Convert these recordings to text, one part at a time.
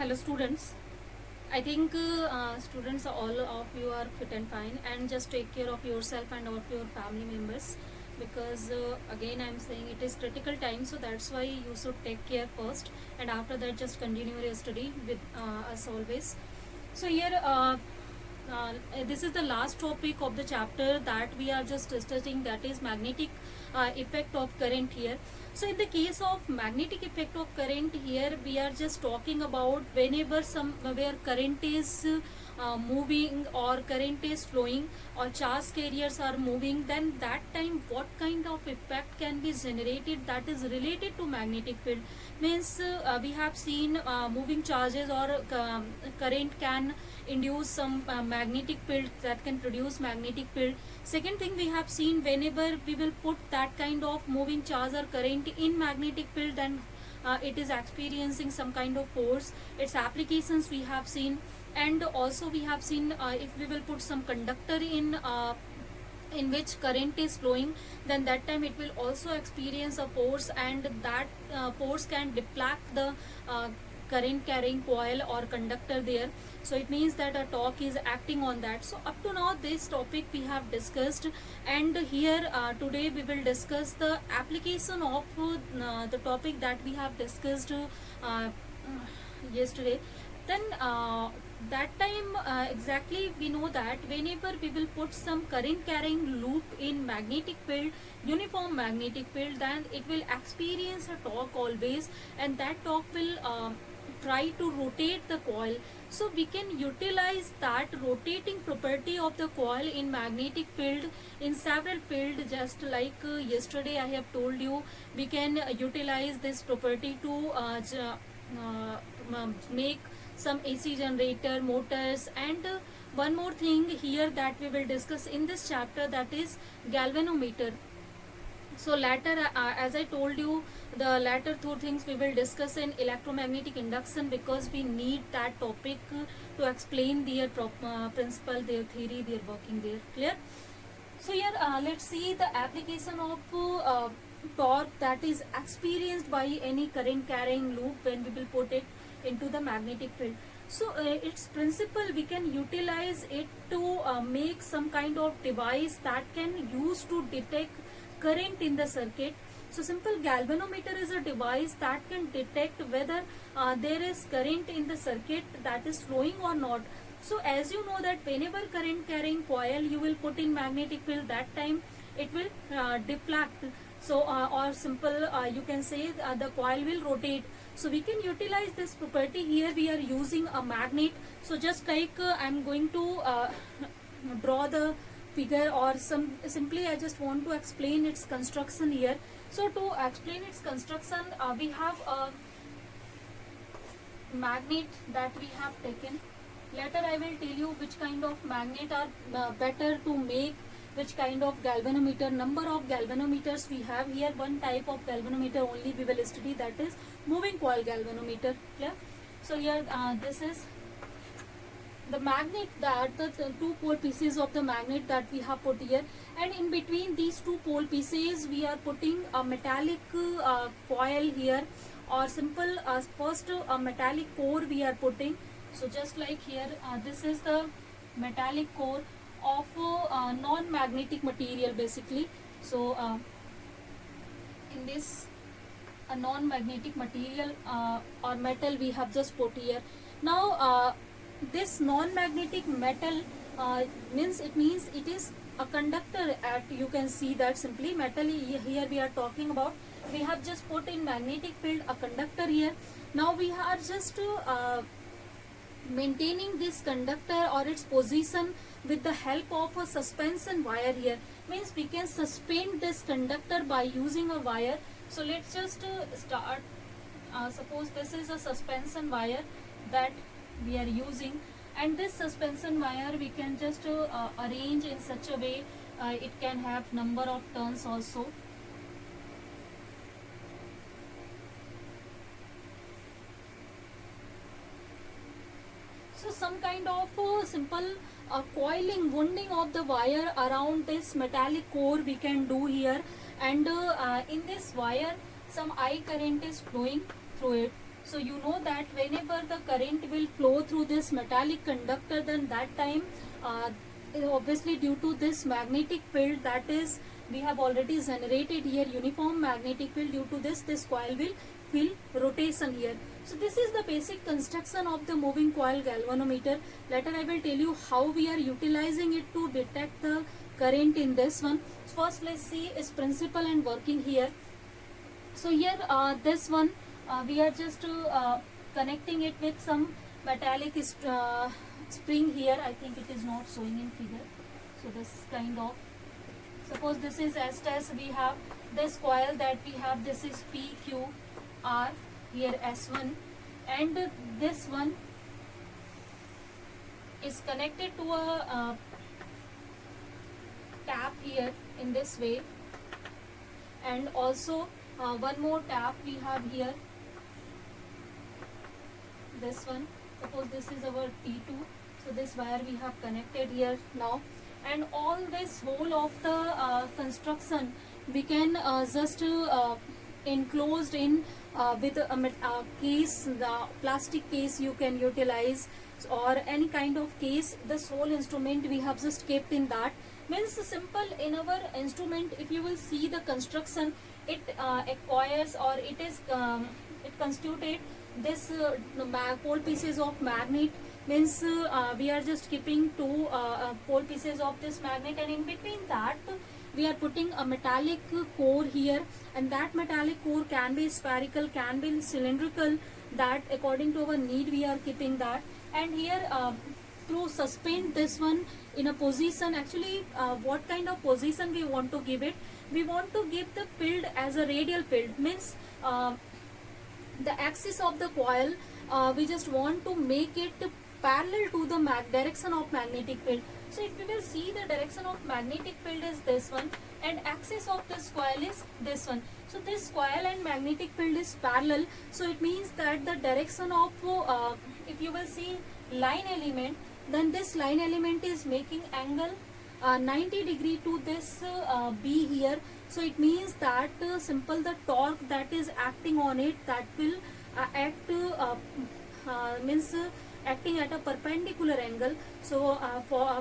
Hello students. I think students all of you are fit and fine, and just take care of yourself and of your family members, because again I am saying it is critical time, so that's why you should take care first, and after that just continue your study with us always. So here this is the last topic of the chapter that we are just studying, that is magnetic effect of current here. So in the case of magnetic effect of current here, we are just talking about whenever somewhere current is moving or current is flowing or charge carriers are moving, then that time what kind of effect can be generated that is related to magnetic field. Means we have seen moving charges or current can induce some magnetic field that can produce magnetic field. Second thing, we have seen whenever we will put that kind of moving charge or current in magnetic field, then it is experiencing some kind of force. Its applications we have seen, and also we have seen if we will put some conductor in which current is flowing, then that time it will also experience a force, and that force can deflect the current carrying coil or conductor there. So it means that a torque is acting on that. So up to now this topic we have discussed, and here today we will discuss the application of the topic that we have discussed yesterday. Then that time exactly we know that whenever we will put some current carrying loop in magnetic field, uniform magnetic field, then it will experience a torque always, and that torque will try to rotate the coil. So we can utilize that rotating property of the coil in magnetic field in several field, just like yesterday I have told you. We can utilize this property to make some AC generator, motors, and one more thing here that we will discuss in this chapter, that is galvanometer. So later as I told you, the latter two things we will discuss in electromagnetic induction, because we need that topic to explain their principle, their theory, their working there. Clear? So here let's see the application of torque that is experienced by any current carrying loop when we will put it into the magnetic field. So its principle, we can utilize it to make some kind of device that can use to detect current in the circuit. So simple galvanometer is a device that can detect whether there is current in the circuit that is flowing or not. So as you know that whenever current carrying coil you will put in magnetic field, that time it will deflect. So or simple you can say the coil will rotate. So we can utilize this property. Here we are using a magnet. So just like I'm going to draw the figure, or simply I just want to explain its construction here. So to explain its construction, we have a magnet that we have taken. Later I will tell you which kind of magnet are better to make, which kind of galvanometer. Number of galvanometers we have here. One type of galvanometer only we will study, that is moving coil galvanometer. Clear? So here this is the magnet, that the two pole pieces of the magnet that we have put here, and in between these two pole pieces we are putting a metallic coil here, or simple first a metallic core we are putting. So just like here this is the metallic core of non-magnetic material basically. So in this a non-magnetic material or metal we have just put here. Now this non-magnetic metal means it is a conductor. At you can see that simply metal here we are talking about. We have just put in magnetic field a conductor here. Now we are just maintaining this conductor or its position with the help of a suspension wire here. Means we can suspend this conductor by using a wire. So let's just start. Suppose this is a suspension wire that we are using, and this suspension wire we can just arrange in such a way it can have number of turns also. So some kind of simple coiling, wounding of the wire around this metallic core we can do here, and in this wire some I current is flowing through it. So you know that whenever the current will flow through this metallic conductor, then that time uh, obviously due to this magnetic field, that is we have already generated here uniform magnetic field, due to this coil will feel rotation here. So this is the basic construction of the moving coil galvanometer. Later I will tell you how we are utilizing it to detect the current in this one. First let's see its principle and working here. So here this one we are just connecting it with some metallic spring here. I think it is not showing in figure. So this kind of, suppose this is S, we have this coil that we have, this is PQR, here S1, and this one is connected to a tap here in this way, and also one more tap we have here, this one. Suppose this is our T2, so this wire we have connected here now, and all this whole of the construction we can just enclosed in with a case, the plastic case you can utilize, or any kind of case. This whole instrument we have just kept in that. Means simple in our instrument, if you will see the construction, it acquires, or it is it constituted this pole pieces of magnet. Means we are just keeping two pole pieces of this magnet, and in between that we are putting a metallic core here, and that metallic core can be spherical, can be cylindrical, that according to our need we are keeping that. And here to suspend this one in a position, actually what kind of position we want to give it, we want to give the field as a radial field. Means the axis of the coil we just want to make it parallel to the direction of magnetic field. So if we will see, the direction of magnetic field is this one, and axis of this coil is this one. So this coil and magnetic field is parallel, so it means that the direction of if you will see line element, then this line element is making angle 90 degree to this B here. So it means that simple, the torque that is acting on it, that will act means acting at a perpendicular angle. So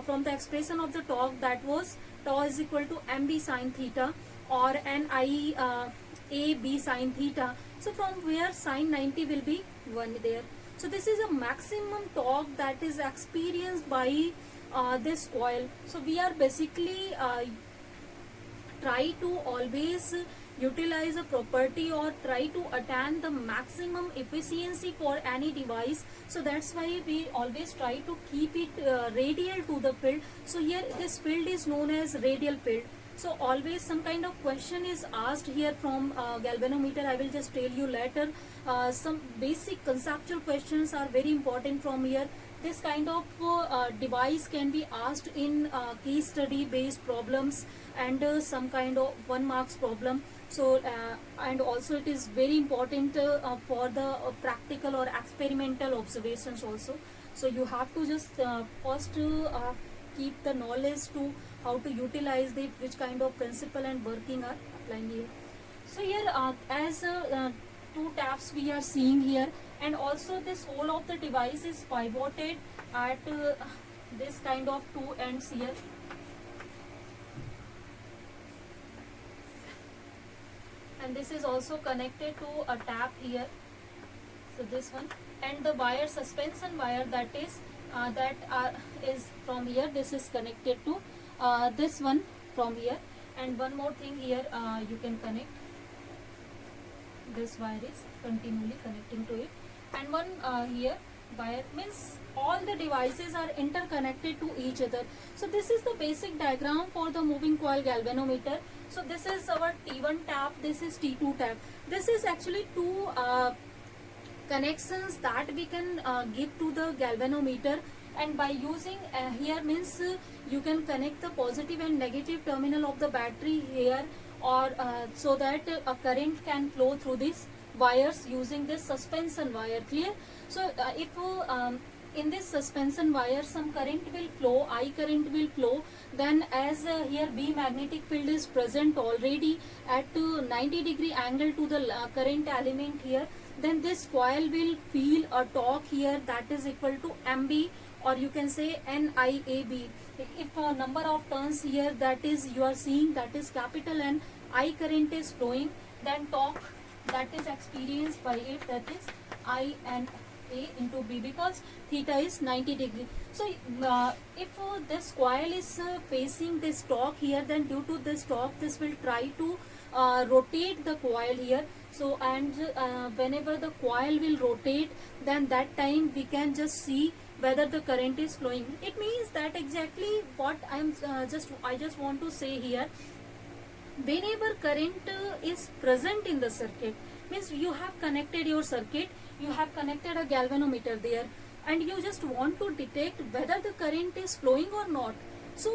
from the expression of the torque, that was tau is equal to mb sin theta, or ni ab sin theta. So from where sin 90 will be 1 there. So this is a maximum torque that is experienced by this coil. So we are basically try to always utilize a property, or try to attain the maximum efficiency for any device. So that's why we always try to keep it radial to the field. So here this field is known as radial field. So always some kind of question is asked here from galvanometer. I will just tell you later. Some basic conceptual questions are very important from here. This kind of device can be asked in case study based problems, and some kind of 1 marks problem. So and also it is very important for the practical or experimental observations also. So you have to just first keep the knowledge to how to utilize it, which kind of principle and working are applying here. So here as 2 taps we are seeing here, and also this whole of the device is pivoted at this kind of 2 ends here. And this is also connected to a tap here. So this one, and the wire, suspension wire, that is from here. This is connected to this one from here, and one more thing here you can connect. This wire is continually connecting to it, and one here wire. Means all the devices are interconnected to each other. So this is the basic diagram for the moving coil galvanometer. So this is our T1 tap, this is T2 tap. This is actually 2 connections that we can give to the galvanometer, and by using here means you can connect the positive and negative terminal of the battery here, or so that a current can flow through these wires using this suspension wire. Clear? So if in this suspension wire some current will flow, I current will flow, then as here B magnetic field is present already at 90 degree angle to the current element here, then this coil will feel a torque here that is equal to mb, or you can say NIAB. If a number of turns here that is you are seeing, that is capital N, I current is flowing, then torque that is experienced by it, that is I and A into B, because theta is 90 degree. So if this coil is facing this torque here, then due to this torque this will try to rotate the coil here. So and whenever the coil will rotate, then that time we can just see whether the current is flowing. It means that exactly what I just want to say here. Whenever current is present in the circuit, means you have connected your circuit, you have connected a galvanometer there, and you just want to detect whether the current is flowing or not. So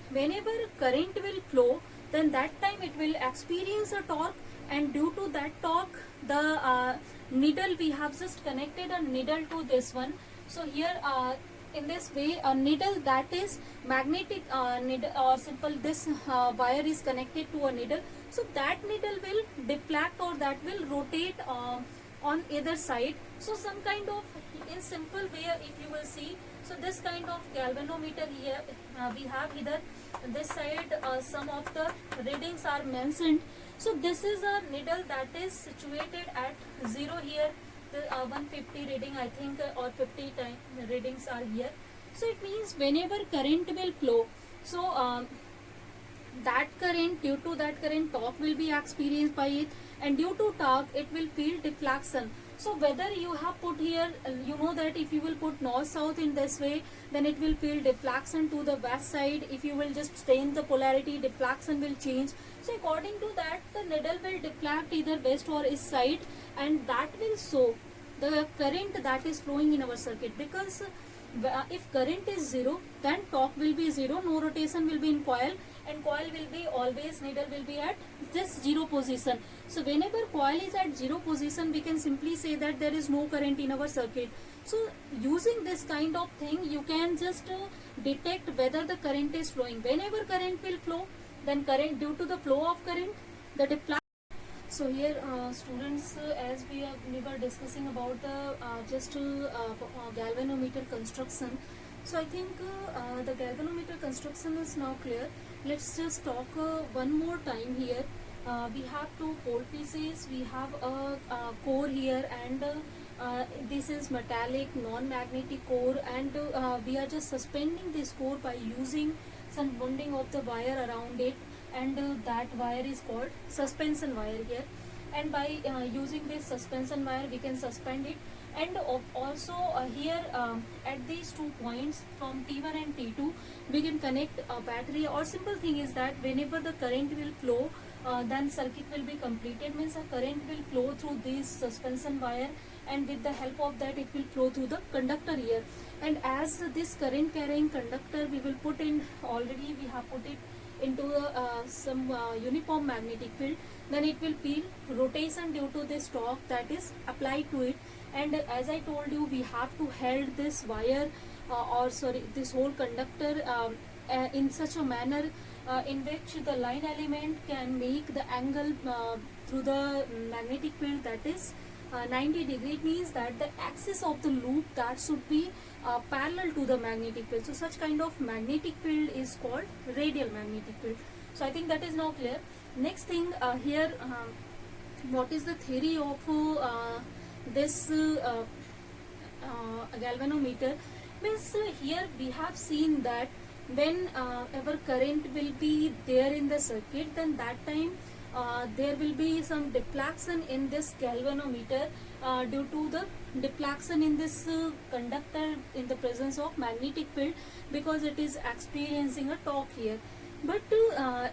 whenever current will flow, then that time it will experience a torque, and due to that torque the needle, we have just connected a needle to this one. So here in this way a needle that is magnetic needle, or simple this wire is connected to a needle. So that needle will deflect, or that will rotate on either side. So some kind of, in simple way if you will see, so this kind of galvanometer here we have either this side some of the readings are mentioned. So this is a needle that is situated at 0 here. The 150 reading I think or 50 time readings are here. So it means whenever current will flow, so that current, due to that current, torque will be experienced by it, and due to torque it will feel deflection. So whether you have put here, you know that if you will put north south in this way, then it will feel deflection to the west side. If you will just change the polarity, deflection will change. So according to that, the needle will deflect either west or east side, and that will show the current that is flowing in our circuit. Because if current is 0, then torque will be 0, no rotation will be in coil, and coil will be always, needle will be at this 0 position. So whenever coil is at 0 position, we can simply say that there is no current in our circuit. So using this kind of thing, you can just detect whether the current is flowing. Whenever current will flow, then current, due to the flow of current, the deflection. So here students, as we were discussing about the galvanometer construction. So I think the galvanometer construction is now clear. Let's just talk one more time here. We have two pole pieces, we have a core here, and this is metallic non-magnetic core, and we are just suspending this core by using some bonding of the wire around it, and that wire is called suspension wire here. And by using this suspension wire we can suspend it. And also here at these 2 points from T1 and T2 we can connect a battery, or simple thing is that whenever the current will flow, then circuit will be completed, means a current will flow through this suspension wire, and with the help of that it will flow through the conductor here. And as this current carrying conductor, we will put in, already we have put it into some uniform magnetic field, then it will feel rotation due to this torque that is applied to it. And as I told you, we have to hold this wire this whole conductor in such a manner in which the line element can make the angle through the magnetic field, that is 90 degree. It means that the axis of the loop that should be parallel to the magnetic field. So such kind of magnetic field is called radial magnetic field. So I think that is now clear. Next thing here, what is the theory of this galvanometer? Means here we have seen that when our current will be there in the circuit, then that time there will be some deflection in this galvanometer due to the deflection in this conductor in the presence of magnetic field, because it is experiencing a torque here. But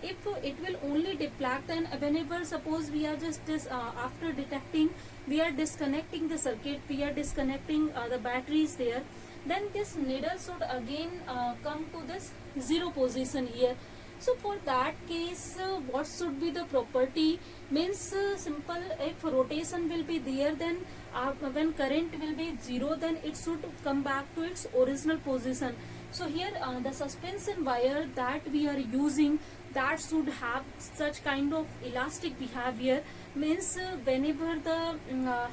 if it will only deflect, then whenever suppose we are just after detecting, we are disconnecting the circuit, we are disconnecting the batteries there, then this needle should again come to this 0 position here. So for that case, what should be the property? Means simple, if rotation will be there, then when current will be 0, then it should come back to its original position. So here the suspension wire that we are using, that should have such kind of elastic behavior, means whenever the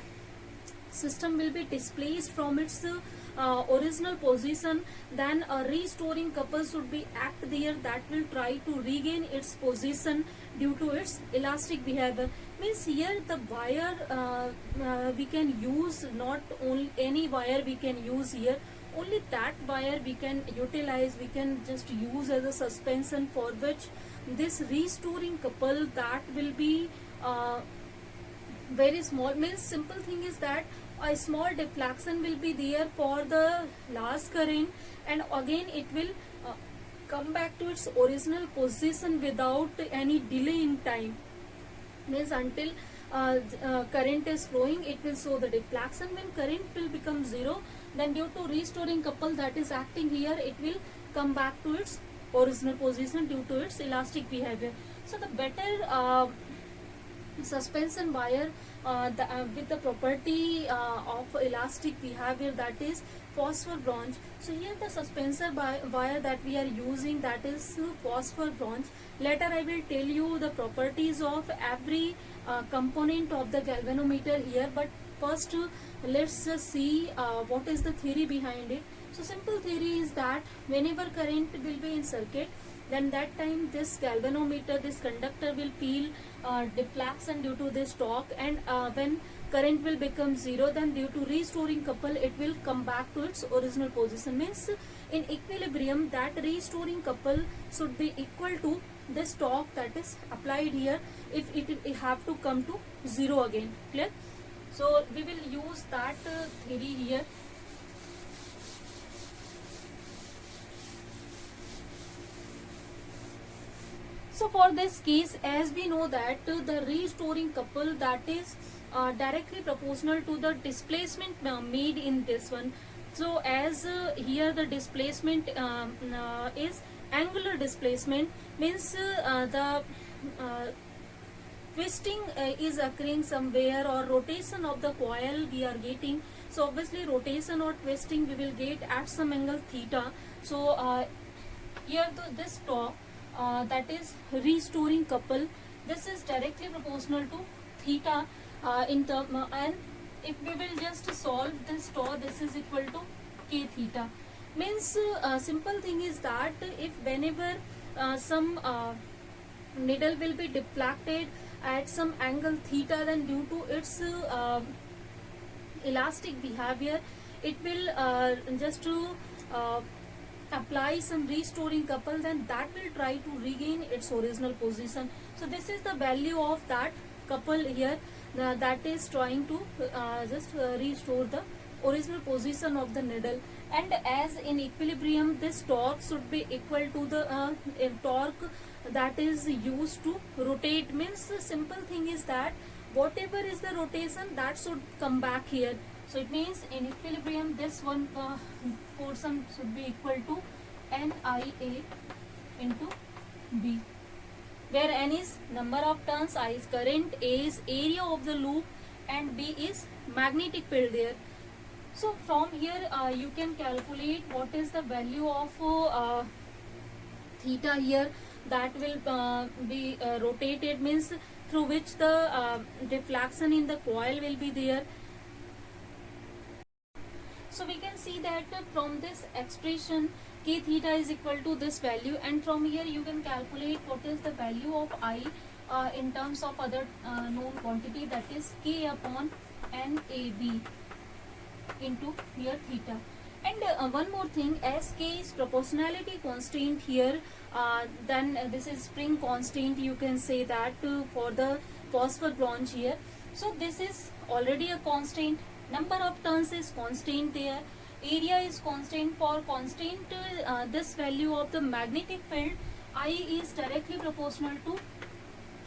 system will be displaced from its original position, then a restoring couple should be act there, that will try to regain its position due to its elastic behavior. Means here the wire we can use, not only any wire we can use here, only that wire we can utilize, we can just use as a suspension, for which this restoring couple that will be very small. Means simple thing is that a small deflection will be there for the last current, and again it will come back to its original position without any delay in time. Means until current is flowing, it will show the deflection. When current will become zero, then due to restoring couple that is acting here, it will come back to its original position due to its elastic behavior. So the better suspension wire with the property of elastic behavior, that is phosphor bronze. So here the suspension wire that we are using, that is phosphor bronze. Later I will tell you the properties of every component of the galvanometer here, but first let's just see what is the theory behind it. So simple theory is that whenever current will be in circuit, then that time this galvanometer, this conductor will feel deflection due to this torque, and when current will become zero, then due to restoring couple it will come back to its original position. Means in equilibrium, that restoring couple should be equal to this torque that is applied here, if it have to come to zero again. Clear? So we will use that theory here. So for this case, as we know that the restoring couple, that is directly proportional to the displacement made in this one. So as here the displacement is angular displacement, means the twisting is occurring somewhere, or rotation of the coil we are getting. So obviously rotation or twisting we will get at some angle theta. So here this torque that is restoring couple, this is directly proportional to theta in term, and if we will just solve this torque, this is equal to k theta. Means simple thing is that if whenever some needle will be deflected at some angle theta, then due to its elastic behavior, it will just to apply some restoring couple, then that will try to regain its original position. So this is the value of that couple here, that is trying to just restore the original position of the needle. And as in equilibrium, this torque should be equal to the torque that is used to rotate. Means the simple thing is that whatever is the rotation, that should come back here. So it means in equilibrium, this one portion should be equal to NIA into B, where N is number of turns, I is current, A is area of the loop, and B is magnetic field there. So from here you can calculate what is the value of theta here, that will be rotated, means through which the deflection in the coil will be there. So we can see that from this expression k theta is equal to this value, and from here you can calculate what is the value of I in terms of other known quantity, that is k upon NAB into here theta. And one more thing, as k is proportionality constant here, then this is spring constant, you can say that for the phosphor bronze here. So this is already a constant, number of turns is constant there, area is constant. For constant this value of the magnetic field, I is directly proportional to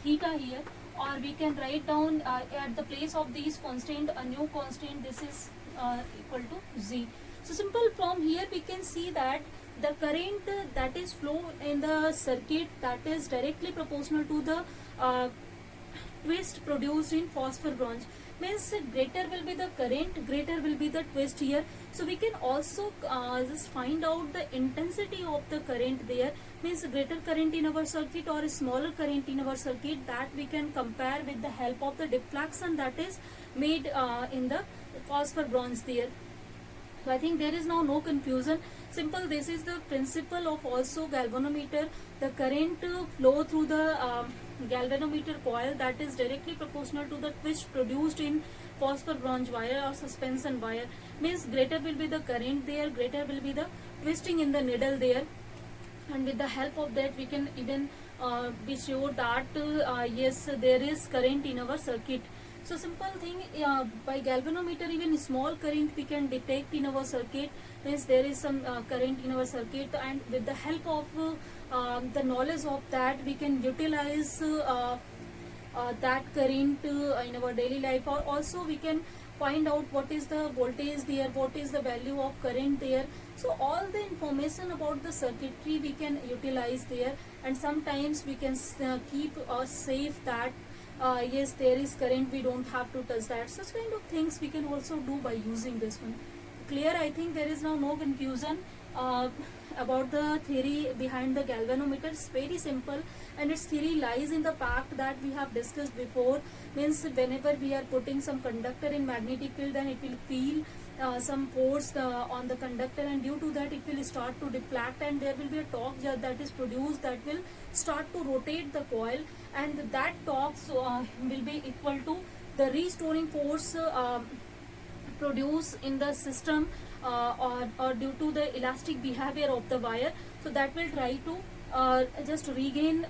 theta here, or we can write down at the place of these constant a new constant, this is equal to Z. So simple, from here we can see that the current that is flow in the circuit, that is directly proportional to the twist produced in phosphor bronze. means greater will be the current, greater will be the twist here. So we can also just find out the intensity of the current there, means greater current in our circuit or smaller current in our circuit, that we can compare with the help of the deflection that is made in the phosphor bronze there. So I think there is now no confusion. Simple, this is the principle of also galvanometer. The current flow through the galvanometer coil, that is directly proportional to the twist produced in phosphor bronze wire or suspension wire. Means greater will be the current there, greater will be the twisting in the needle there, and with the help of that we can even be sure that yes, there is current in our circuit. So simple thing, by galvanometer even small current we can detect in our circuit, means there is some current in our circuit, and with the help of the knowledge of that we can utilize that current in our daily life, or also we can find out what is the voltage there, what is the value of current there. So all the information about the circuitry we can utilize there, and sometimes we can keep safe that yes, there is current, we don't have to touch that. Such kind of things we can also do by using this one. Clear? I think there is now no confusion about the theory behind the galvanometer. It's very simple, and its theory lies in the fact that we have discussed before, means whenever we are putting some conductor in magnetic field, then it will feel some force on the conductor, and due to that it will start to deflect, and there will be a torque that is produced that will start to rotate the coil, and that torque will be equal to the restoring force produced in the system or due to the elastic behavior of the wire. So that will try to just regain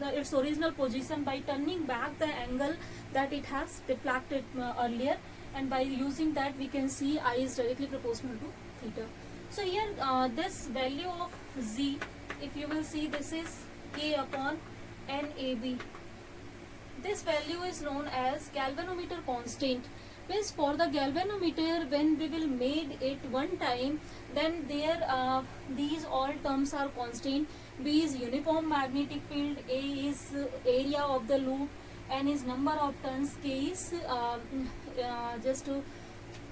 its original position by turning back the angle that it has deflected earlier, and by using that we can see I is directly proportional to theta. So here this value of Z, if you will see, this is K upon NAB. This value is known as galvanometer constant. Means for the galvanometer, when we will made it one time, then there these all terms are constant. B is uniform magnetic field, A is area of the loop, N is number of turns, K is just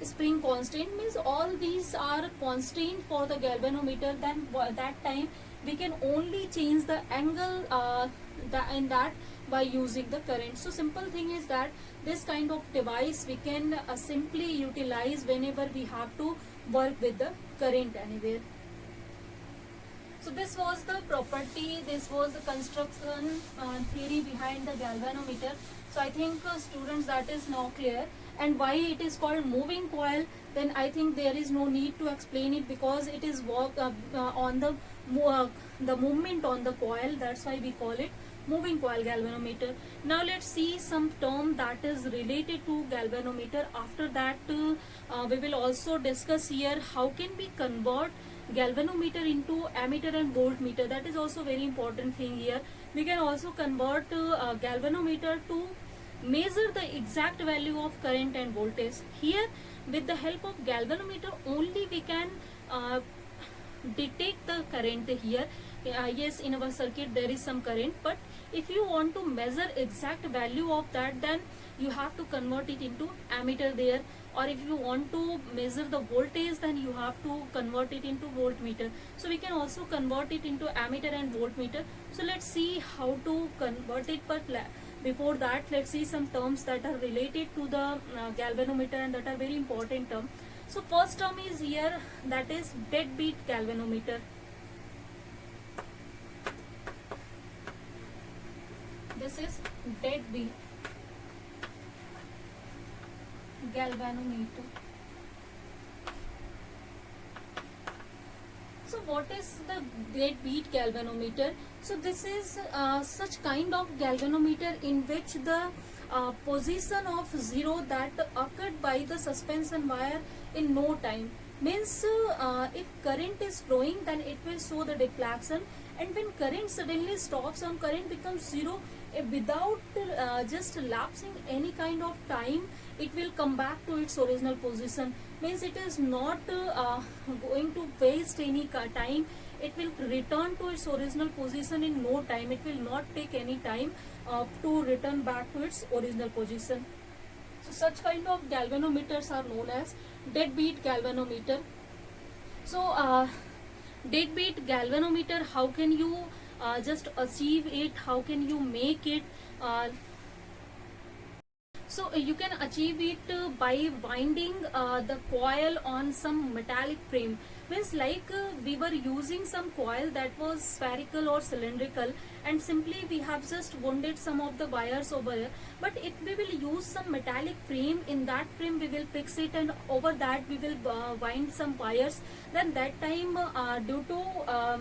spring constant. Means all these are constant for the galvanometer. Then that time we can only change the angle in that by using the current. So simple thing is that this kind of device we can simply utilize whenever we have to work with the current anywhere. So this was the property, this was the construction theory behind the galvanometer. So I think students, that is now clear. And why it is called moving coil, then I think there is no need to explain it, because it is work on the movement on the coil. That's why we call it moving coil galvanometer. Now let's see some term that is related to galvanometer. After that we will also discuss here how can we convert galvanometer into ammeter and voltmeter. That is also very important thing here. We can also convert galvanometer to measure the exact value of current and voltage. Here with the help of galvanometer only we can detect the current here. Yes, in our circuit there is some current, but if you want to measure exact value of that, then you have to convert it into ammeter there, or if you want to measure the voltage, then you have to convert it into voltmeter. So we can also convert it into ammeter and voltmeter. So let's see how to convert it, but before that let's see some terms that are related to the galvanometer and that are very important term. So first term is here, that is deadbeat galvanometer. This is deadbeat galvanometer. So what is the deadbeat galvanometer? So this is such kind of galvanometer in which the position of zero that occurred by the suspension wire in no time. Means if current is flowing, then it will show the deflection, and when current suddenly stops and current becomes zero, without just lapsing any kind of time, it will come back to its original position. Means it is not going to waste any time. It will return to its original position in no time. It will not take any time to return back to its original position. So such kind of galvanometers are known as deadbeat galvanometer. So deadbeat galvanometer, how can you just achieve it, how can you make it? So you can achieve it by winding the coil on some metallic frame. Means like we were using some coil that was spherical or cylindrical, and simply we have just wounded some of the wires over here. But if we will use some metallic frame, in that frame we will fix it, and over that we will wind some wires. Then that time due to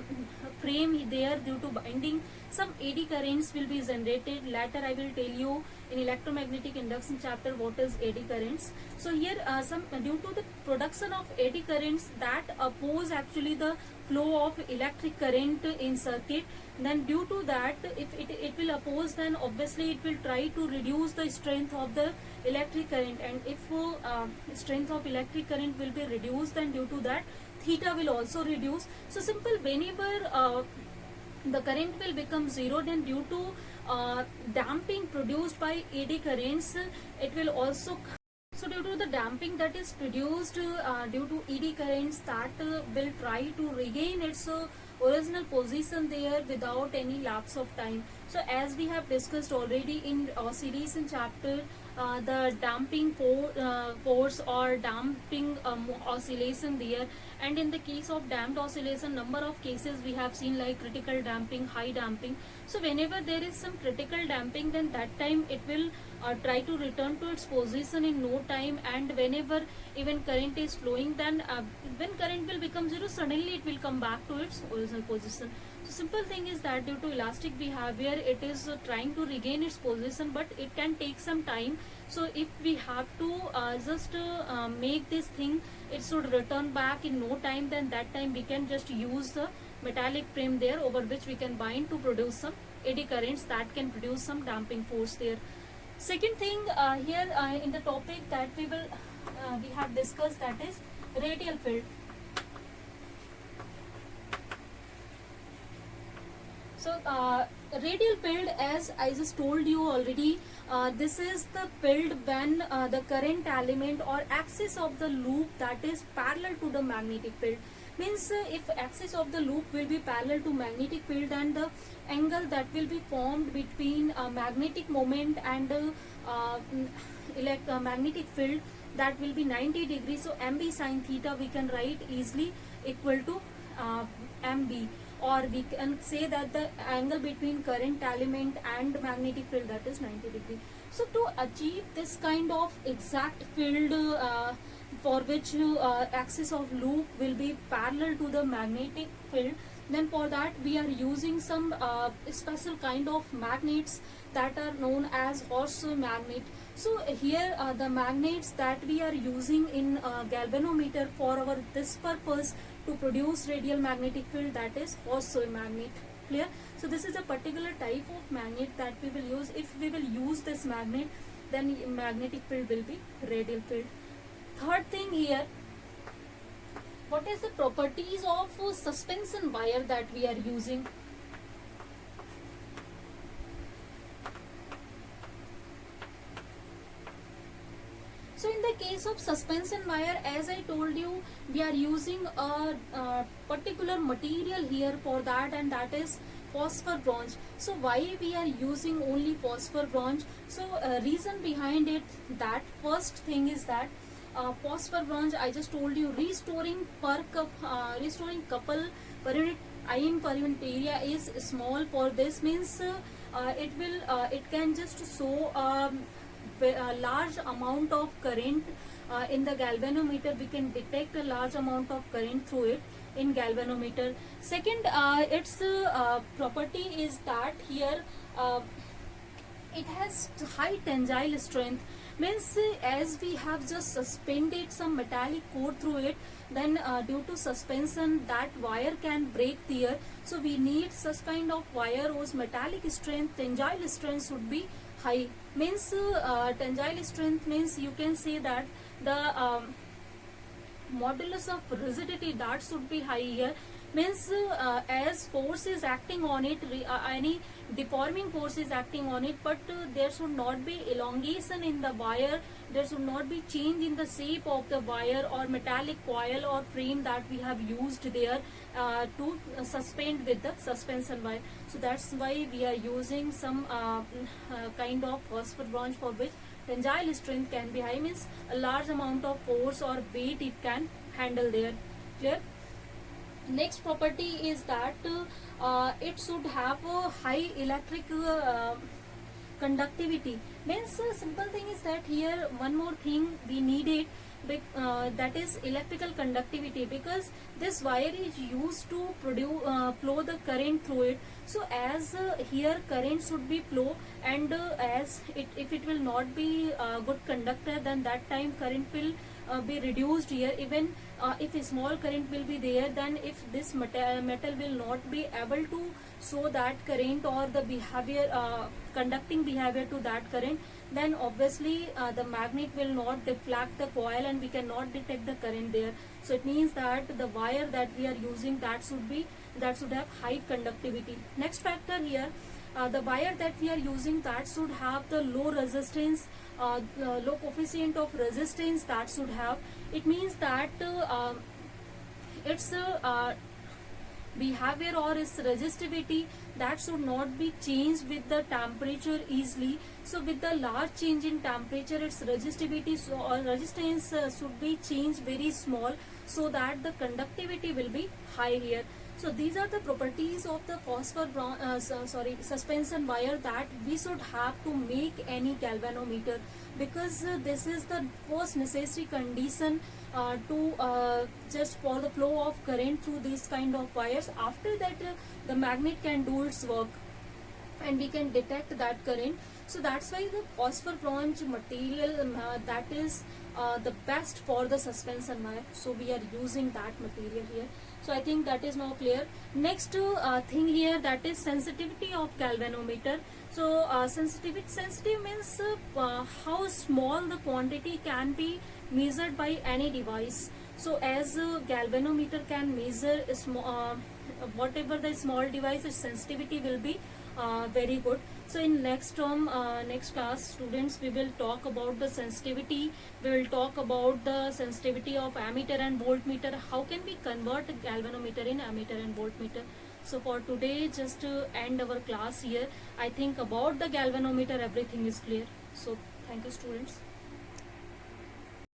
frame there, due to binding, some eddy currents will be generated. Later I will tell you in electromagnetic induction chapter what is eddy currents. So here some due to the production of eddy currents that oppose actually the flow of electric current in circuit, then due to that, if it will oppose, then obviously it will try to reduce the strength of the electric current, and if strength of electric current will be reduced, then due to that theta will also reduce. So simple, whenever the current will become zero, then due to damping produced by eddy currents, it will also. So due to the damping that is produced due to eddy currents, that will try to regain its original position there without any lapse of time. So as we have discussed already in oscillation chapter, the damping force or damping oscillation there, and in the case of damped oscillation, number of cases we have seen, like critical damping, high damping. So whenever there is some critical damping, then that time it will try to return to its position in no time, and whenever even current is flowing, then when current will become zero, suddenly it will come back to its original position. So simple thing is that due to elastic behavior, it is trying to regain its position, but it can take some time. So if we have to just make this thing, it should return back in no time, then that time we can just use the metallic frame there, over which we can bind to produce some eddy currents that can produce some damping force there. Second thing here in the topic that we have discussed, that is radial field. So radial field, as I just told you already, this is the field when the current element or axis of the loop that is parallel to the magnetic field. Means if axis of the loop will be parallel to magnetic field, then the angle that will be formed between magnetic moment and magnetic field, that will be 90 degrees. So mb sin theta we can write easily equal to mb, or we can say that the angle between current element and magnetic field, that is 90 degree. So to achieve this kind of exact field for which axis of loop will be parallel to the magnetic field, then for that we are using some special kind of magnets that are known as horseshoe magnet. So here the magnets that we are using in galvanometer for our this purpose to produce radial magnetic field, that is horseshoe magnet. Clear? So this is a particular type of magnet that we will use. If we will use this magnet, then magnetic field will be radial field. Third thing here, what is the properties of suspension wire that we are using? So in the case of suspension wire, as I told you, we are using a particular material here for that, and that is phosphor bronze. So why we are using only phosphor bronze? So reason behind it, that first thing is that phosphor bronze, I just told you, restoring couple per unit ion per unit area is small. For this means it can just show a large amount of current in the galvanometer. We can detect a large amount of current through it in galvanometer. Second, its property is that here it has high tensile strength. Means as we have just suspended some metallic core through it, then due to suspension that wire can break there. So we need such kind of wire whose metallic strength, tensile strength should be high. Means tensile strength means you can say that the modulus of rigidity that should be high here. means as force is acting on it, any deforming force is acting on it, but there should not be elongation in the wire, there should not be change in the shape of the wire or metallic coil or frame that we have used there to suspend with the suspension wire. So that's why we are using some kind of phosphor bronze for which tensile strength can be high, means a large amount of force or weight it can handle there. Clear? Next property is that it should have a high electric conductivity. Means simple thing is that here one more thing we needed, that is electrical conductivity, because this wire is used to produce flow the current through it. So as here current should be flow, and as it, if it will not be good conductor, then that time current will be reduced here. Even if a small current will be there, then if this metal will not be able to show that current or the behavior, conducting behavior to that current, then obviously the magnet will not deflect the coil and we cannot detect the current there. So it means that the wire that we are using, that should have high conductivity. Next factor here, the wire that we are using, that should have the low resistance, low coefficient of resistance that should have. It means that its behavior or its resistivity, that should not be changed with the temperature easily. So with the large change in temperature, its resistivity or resistance should be changed very small, so that the conductivity will be high here. So these are the properties of the suspension wire that we should have to make any galvanometer, because this is the first necessary condition to just for the flow of current through these kind of wires. After that the magnet can do its work and we can detect that current. So that's why the phosphor bronze material that is the best for the suspension wire, so we are using that material here. So I think that is now clear. Next thing here, that is sensitivity of galvanometer. So sensitive means how small the quantity can be measured by any device. So as galvanometer can measure whatever the small device, its sensitivity will be very good. So in next class, students, we will talk about the sensitivity. We will talk about the sensitivity of ammeter and voltmeter. How can we convert galvanometer in ammeter and voltmeter? So for today, just to end our class here, I think about the galvanometer everything is clear. So thank you, students.